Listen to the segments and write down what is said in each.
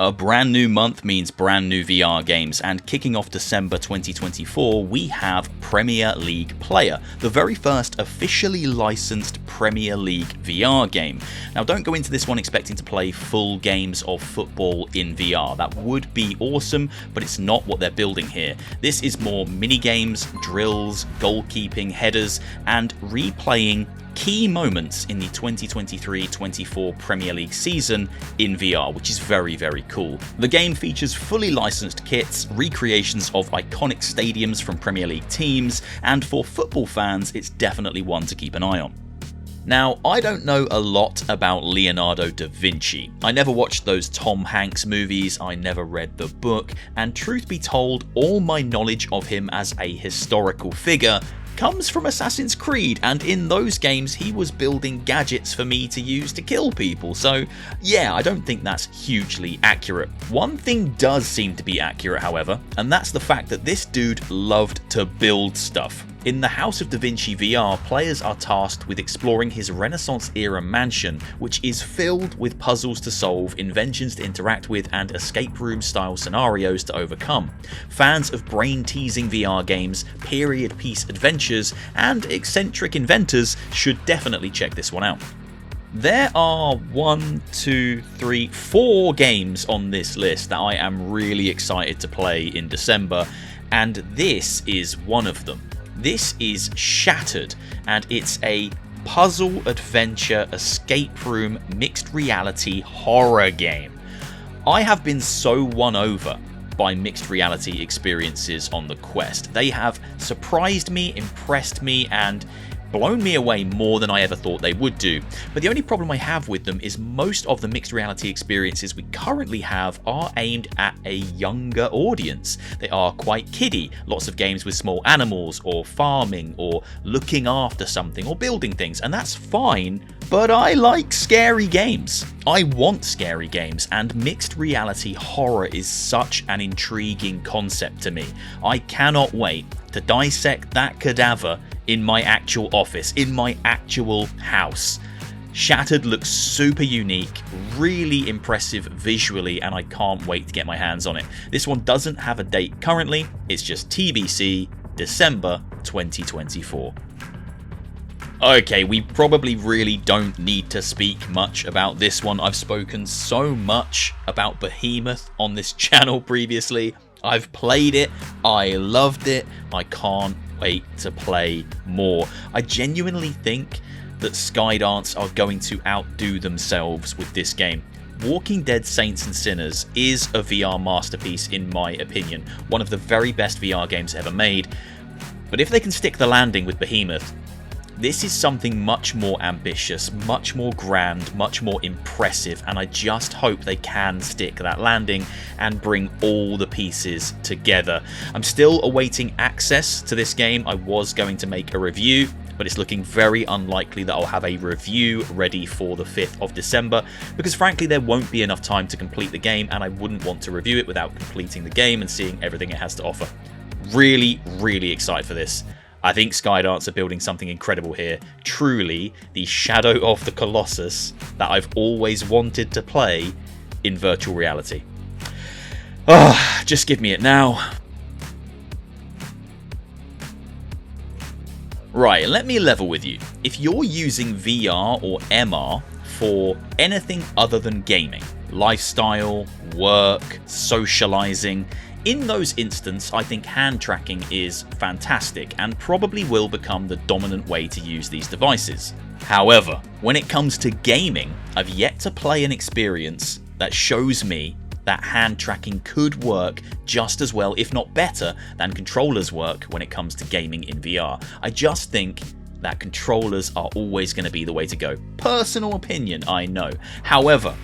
A brand new month means brand new VR games, and kicking off December 2024 we have Premier League Player, the very first officially licensed Premier League VR game. Now don't go into this one expecting to play full games of football in VR, that would be awesome, but it's not what they're building here. This is more mini games, drills, goalkeeping, headers, and replaying key moments in the 2023-24 Premier League season in VR, which is very, very cool. The game features fully licensed kits, recreations of iconic stadiums from Premier League teams, and for football fans, it's definitely one to keep an eye on. Now, I don't know a lot about Leonardo da Vinci. I never watched those Tom Hanks movies, I never read the book, and truth be told, all my knowledge of him as a historical figure comes from Assassin's Creed, and in those games he was building gadgets for me to use to kill people, so yeah, I don't think that's hugely accurate. One thing does seem to be accurate, however, and that's the fact that this dude loved to build stuff. In the House of Da Vinci VR, players are tasked with exploring his Renaissance-era mansion, which is filled with puzzles to solve, inventions to interact with, and escape room-style scenarios to overcome. Fans of brain-teasing VR games, period-piece adventures, and eccentric inventors should definitely check this one out. There are 4 games on this list that I am really excited to play in December, and this is one of them. This is Shattered, and it's a puzzle adventure escape room mixed reality horror game. I have been so won over by mixed reality experiences on the Quest. They have surprised me, impressed me, and blown me away more than I ever thought they would do. But the only problem I have with them is most of the mixed reality experiences we currently have are aimed at a younger audience. They are quite kiddie, lots of games with small animals, or farming, or looking after something, or building things, and that's fine, but I like scary games. I want scary games, and mixed reality horror is such an intriguing concept to me. I cannot wait to dissect that cadaver in my actual office, in my actual house. Shattered looks super unique, really impressive visually, and I can't wait to get my hands on it. This one doesn't have a date currently, it's just TBC, December 2024. Okay, we probably really don't need to speak much about this one. I've spoken so much about Behemoth on this channel previously. I've played it, I loved it, I can't wait to play more. I genuinely think that Skydance are going to outdo themselves with this game. Walking Dead Saints and Sinners is a VR masterpiece in my opinion, one of the very best VR games ever made, but if they can stick the landing with Behemoth, this is something much more ambitious, much more grand, much more impressive, and I just hope they can stick that landing and bring all the pieces together. I'm still awaiting access to this game. I was going to make a review, but it's looking very unlikely that I'll have a review ready for the 5th of December, because frankly there won't be enough time to complete the game, and I wouldn't want to review it without completing the game and seeing everything it has to offer. Really, really excited for this. I think Skydance are building something incredible here. Truly, the Shadow of the Colossus that I've always wanted to play in virtual reality. Oh, just give me it now. Right, let me level with you. If you're using VR or MR for anything other than gaming, lifestyle, work, socializing, in those instances, I think hand tracking is fantastic and probably will become the dominant way to use these devices. However, when it comes to gaming, I've yet to play an experience that shows me that hand tracking could work just as well, if not better, than controllers work when it comes to gaming in VR. I just think that controllers are always going to be the way to go. Personal opinion, I know. However,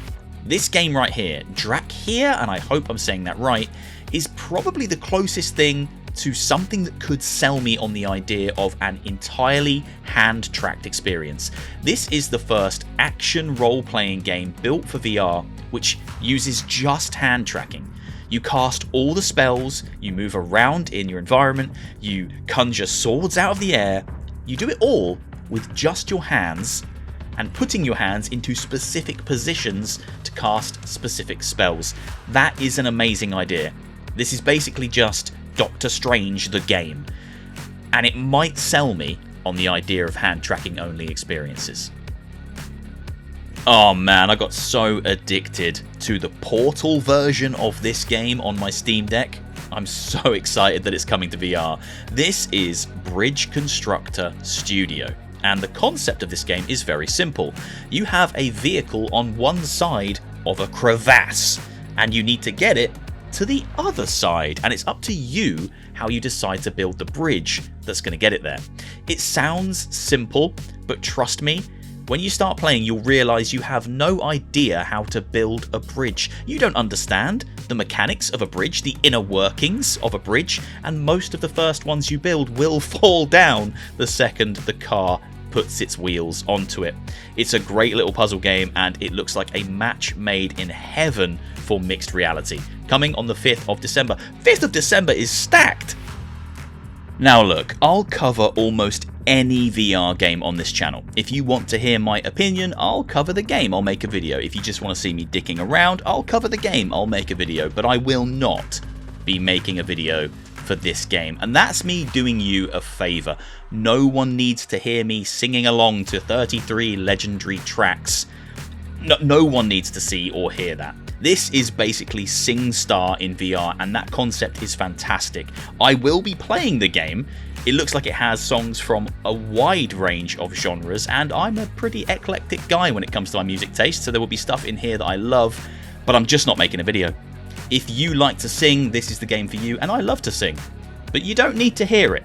this game right here, Drakir, and I hope I'm saying that right, is probably the closest thing to something that could sell me on the idea of an entirely hand-tracked experience. This is the first action role-playing game built for VR which uses just hand tracking. You cast all the spells, you move around in your environment, you conjure swords out of the air, you do it all with just your hands, and putting your hands into specific positions to cast specific spells. That is an amazing idea. This is basically just Doctor Strange the game, and it might sell me on the idea of hand tracking only experiences. Oh man, I got so addicted to the Portal version of this game on my Steam Deck. I'm so excited that it's coming to VR. This is Bridge Constructor Studio, and the concept of this game is very simple. You have a vehicle on one side of a crevasse, and you need to get it to the other side, and it's up to you how you decide to build the bridge that's going to get it there. It sounds simple, but trust me, when you start playing, you'll realise you have no idea how to build a bridge. You don't understand the mechanics of a bridge, the inner workings of a bridge, and most of the first ones you build will fall down the second the car puts its wheels onto it. It's a great little puzzle game, and it looks like a match made in heaven for mixed reality. Coming on the 5th of December. 5th of December is stacked! Now look, I'll cover almost any VR game on this channel. If you want to hear my opinion, I'll cover the game, I'll make a video. If you just want to see me dicking around, I'll cover the game, I'll make a video. But I will not be making a video for this game, and that's me doing you a favour. No one needs to hear me singing along to 33 legendary tracks. No one needs to see or hear that. This is basically SingStar in VR, and that concept is fantastic. I will be playing the game. It looks like it has songs from a wide range of genres, and I'm a pretty eclectic guy when it comes to my music taste, so there will be stuff in here that I love, but I'm just not making a video. If you like to sing, this is the game for you, and I love to sing, but you don't need to hear it.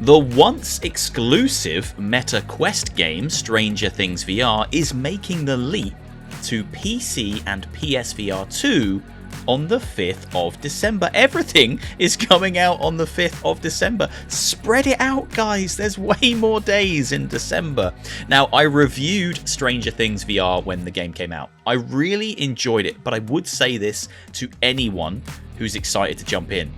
The once exclusive Meta Quest game, Stranger Things VR, is making the leap to PC and PSVR2 on the 5th of December. Everything is coming out on the 5th of December. Spread it out, guys. There's way more days in December. Now, I reviewed Stranger Things VR when the game came out. I really enjoyed it, but I would say this to anyone who's excited to jump in.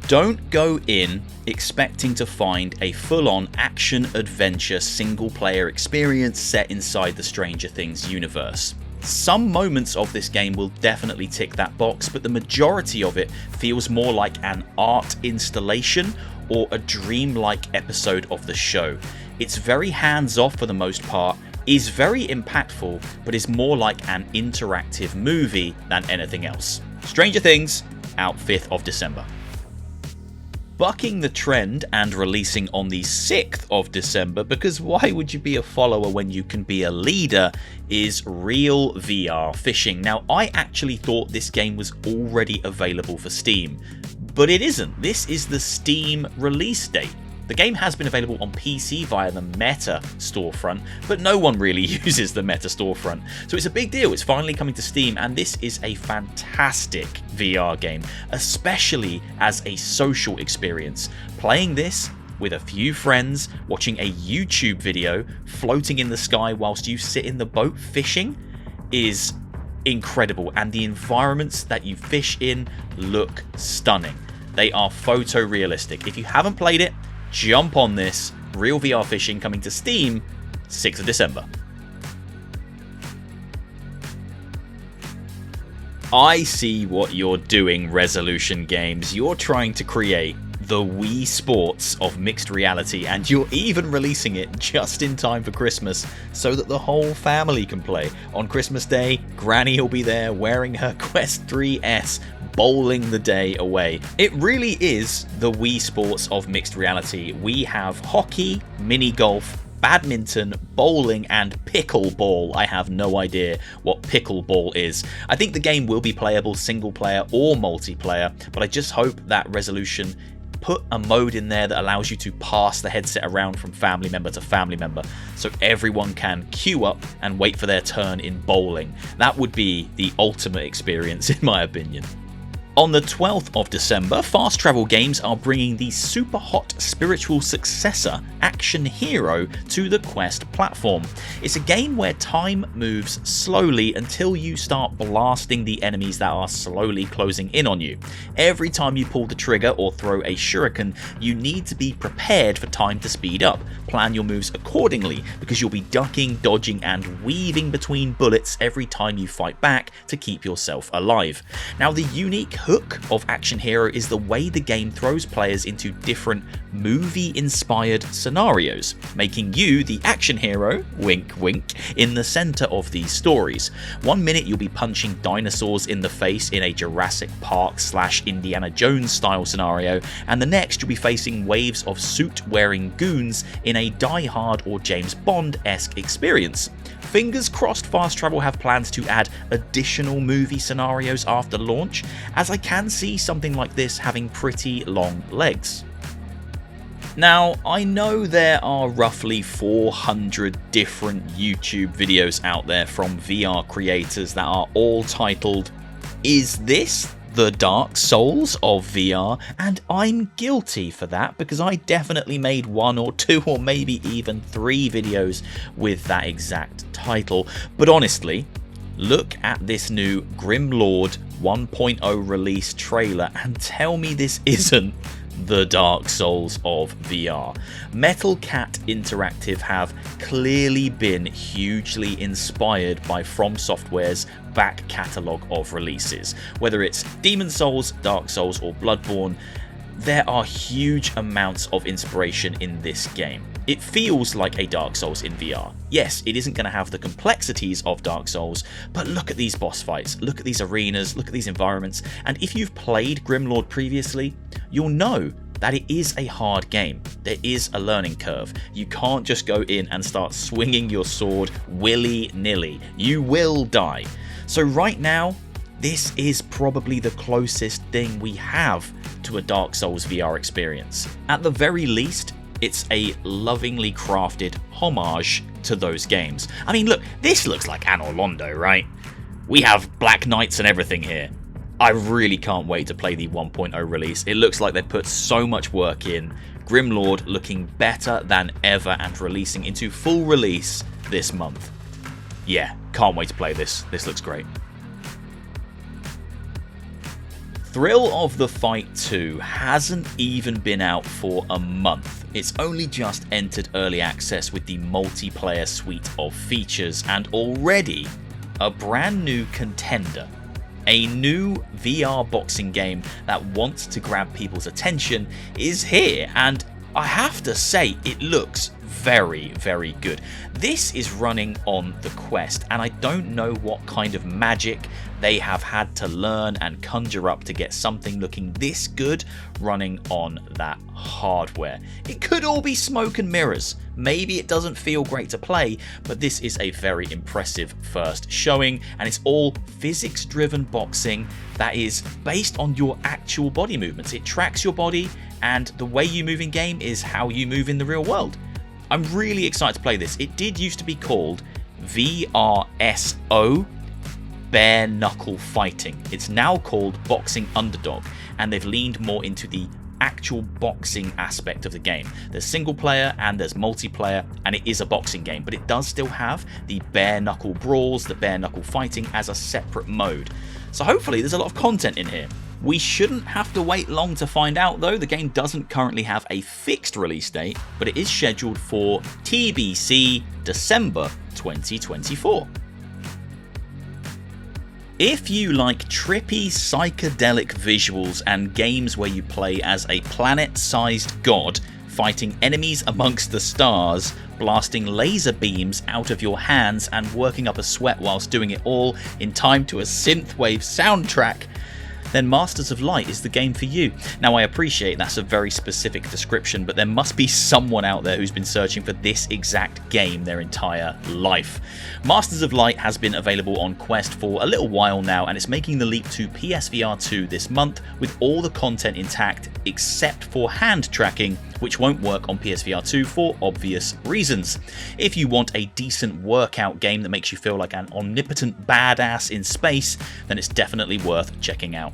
Don't go in expecting to find a full-on action-adventure single-player experience set inside the Stranger Things universe. Some moments of this game will definitely tick that box, but the majority of it feels more like an art installation or a dreamlike episode of the show. It's very hands-off for the most part, is very impactful, but is more like an interactive movie than anything else. Stranger Things, out 5th of December. Bucking the trend and releasing on the 6th of December, because why would you be a follower when you can be a leader, is Real VR Fishing. Now, I actually thought this game was already available for Steam, but it isn't. This is the Steam release date. The game has been available on PC via the Meta storefront, but no one really uses the Meta storefront. So it's a big deal. It's finally coming to Steam, and this is a fantastic VR game, especially as a social experience. Playing this with a few friends, watching a YouTube video, floating in the sky whilst you sit in the boat fishing is incredible, and the environments that you fish in look stunning. They are photorealistic. If you haven't played it, jump on this. Real VR Fishing, coming to Steam 6th of December. I see what you're doing, Resolution Games. You're trying to create the Wii Sports of mixed reality, and you're even releasing it just in time for Christmas so that the whole family can play. On Christmas Day, Granny will be there wearing her Quest 3S, bowling the day away. It really is the Wii Sports of mixed reality. We have hockey, mini golf, badminton, bowling, and pickleball. I have no idea what pickleball is. I think the game will be playable single player or multiplayer, but I just hope that Resolution put a mode in there that allows you to pass the headset around from family member to family member, so everyone can queue up and wait for their turn in bowling. That would be the ultimate experience, in my opinion. On the 12th of December, Fast Travel Games are bringing the super hot spiritual successor, Action Hero, to the Quest platform. It's a game where time moves slowly until you start blasting the enemies that are slowly closing in on you. Every time you pull the trigger or throw a shuriken, you need to be prepared for time to speed up. Plan your moves accordingly, because you'll be ducking, dodging and weaving between bullets every time you fight back to keep yourself alive. Now, the unique hook of Action Hero is the way the game throws players into different movie-inspired scenarios, making you the action hero, wink wink, in the center of these stories. 1 minute you'll be punching dinosaurs in the face in a Jurassic Park / Indiana Jones style scenario, and the next you'll be facing waves of suit-wearing goons in a Die Hard or James Bond-esque experience. Fingers crossed Fast Travel have plans to add additional movie scenarios after launch, as I can see something like this having pretty long legs. Now, I know there are roughly 400 different YouTube videos out there from VR creators that are all titled, "Is this the Dark Souls of VR?" And I'm guilty for that, because I definitely made 1 or 2 or maybe even 3 videos with that exact title. But honestly, look at this new Grimlord 1.0 release trailer and tell me this isn't the Dark Souls of VR. Metal Cat Interactive have clearly been hugely inspired by From Software's back catalogue of releases. Whether it's Demon Souls, Dark Souls or Bloodborne, there are huge amounts of inspiration in this game. It feels like a Dark Souls in VR. Yes, it isn't going to have the complexities of Dark Souls, but look at these boss fights, look at these arenas, look at these environments, and if you've played Grimlord previously, you'll know that it is a hard game. There is a learning curve. You can't just go in and start swinging your sword willy-nilly. You will die. So right now, this is probably the closest thing we have to a Dark Souls VR experience. At the very least, it's a lovingly crafted homage to those games. I mean, look, this looks like Anor Londo, right? We have Black Knights and everything here. I really can't wait to play the 1.0 release. It looks like they've put so much work in. Grimlord looking better than ever and releasing into full release this month. Yeah, can't wait to play this. This looks great. Thrill of the Fight 2 hasn't even been out for a month. It's only just entered early access with the multiplayer suite of features, and already a brand new contender. A new VR boxing game that wants to grab people's attention is here, and I have to say it looks very, very good. This is running on the Quest, and I don't know what kind of magic they have had to learn and conjure up to get something looking this good running on that hardware. It could all be smoke and mirrors. Maybe it doesn't feel great to play, but this is a very impressive first showing, and it's all physics-driven boxing that is based on your actual body movements. It tracks your body, and the way you move in game is how you move in the real world. I'm really excited to play this. It did used to be called VRSO, Bare Knuckle Fighting. It's now called Boxing Underdog, and they've leaned more into the actual boxing aspect of the game. There's single player and there's multiplayer, and it is a boxing game, but it does still have the bare knuckle brawls, the bare knuckle fighting as a separate mode. So hopefully there's a lot of content in here. We shouldn't have to wait long to find out though. The game doesn't currently have a fixed release date, but it is scheduled for TBC December 2024. If you like trippy psychedelic visuals and games where you play as a planet-sized god, fighting enemies amongst the stars, blasting laser beams out of your hands and working up a sweat whilst doing it all in time to a synthwave soundtrack, then Masters of Light is the game for you. Now, I appreciate that's a very specific description, but there must be someone out there who's been searching for this exact game their entire life. Masters of Light has been available on Quest for a little while now, and it's making the leap to PSVR2 this month with all the content intact except for hand tracking, which won't work on PSVR2 for obvious reasons. If you want a decent workout game that makes you feel like an omnipotent badass in space, then it's definitely worth checking out.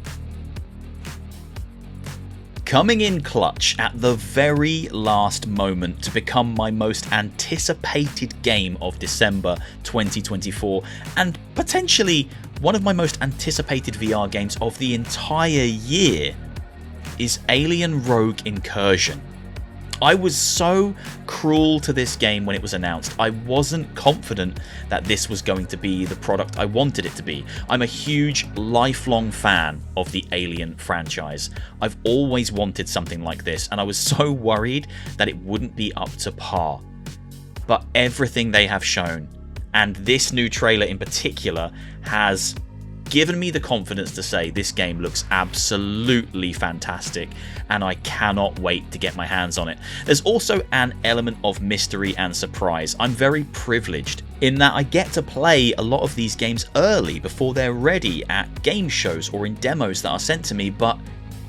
Coming in clutch at the very last moment to become my most anticipated game of December 2024 and potentially one of my most anticipated VR games of the entire year is Alien Rogue Incursion. I was so cruel to this game when it was announced. I wasn't confident that this was going to be the product I wanted it to be. I'm a huge, lifelong fan of the Alien franchise. I've always wanted something like this, and I was so worried that it wouldn't be up to par. But everything they have shown, and this new trailer in particular, has given me the confidence to say this game looks absolutely fantastic, and I cannot wait to get my hands on it. There's also an element of mystery and surprise. I'm very privileged in that I get to play a lot of these games early before they're ready at game shows or in demos that are sent to me, but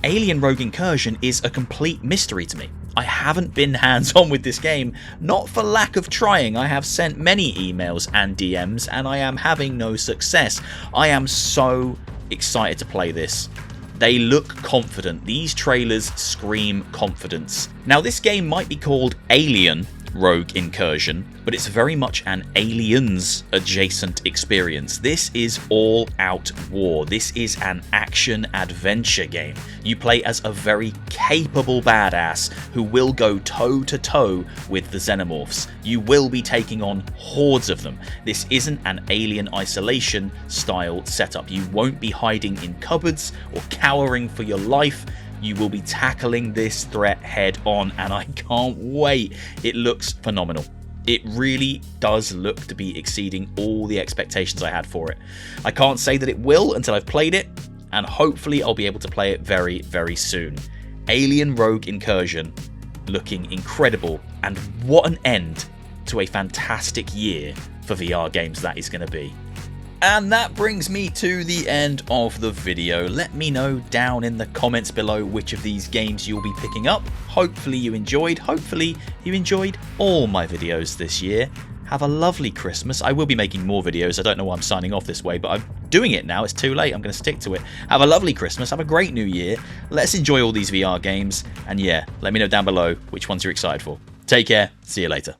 Alien Rogue Incursion is a complete mystery to me. I haven't been hands-on with this game, not for lack of trying. I have sent many emails and DMs and I am having no success. I am so excited to play this. They look confident. These trailers scream confidence. Now, this game might be called Alien Rogue Incursion, but it's very much an Aliens adjacent experience. This is all out war. This is an action adventure game. You play as a very capable badass who will go toe to toe with the xenomorphs. You will be taking on hordes of them. This isn't an Alien Isolation style setup. You won't be hiding in cupboards or cowering for your life. You will be tackling this threat head on, and I can't wait. It looks phenomenal. It really does look to be exceeding all the expectations I had for it. I can't say that it will until I've played it, and hopefully I'll be able to play it very, very soon. Alien Rogue Incursion looking incredible, and what an end to a fantastic year for VR games that is going to be. And that brings me to the end of the video. Let me know down in the comments below which of these games you'll be picking up. Hopefully you enjoyed. Hopefully you enjoyed all my videos this year. Have a lovely Christmas. I will be making more videos. I don't know why I'm signing off this way, but I'm doing it now. It's too late. I'm going to stick to it. Have a lovely Christmas. Have a great new year. Let's enjoy all these VR games. And yeah, let me know down below which ones you're excited for. Take care. See you later.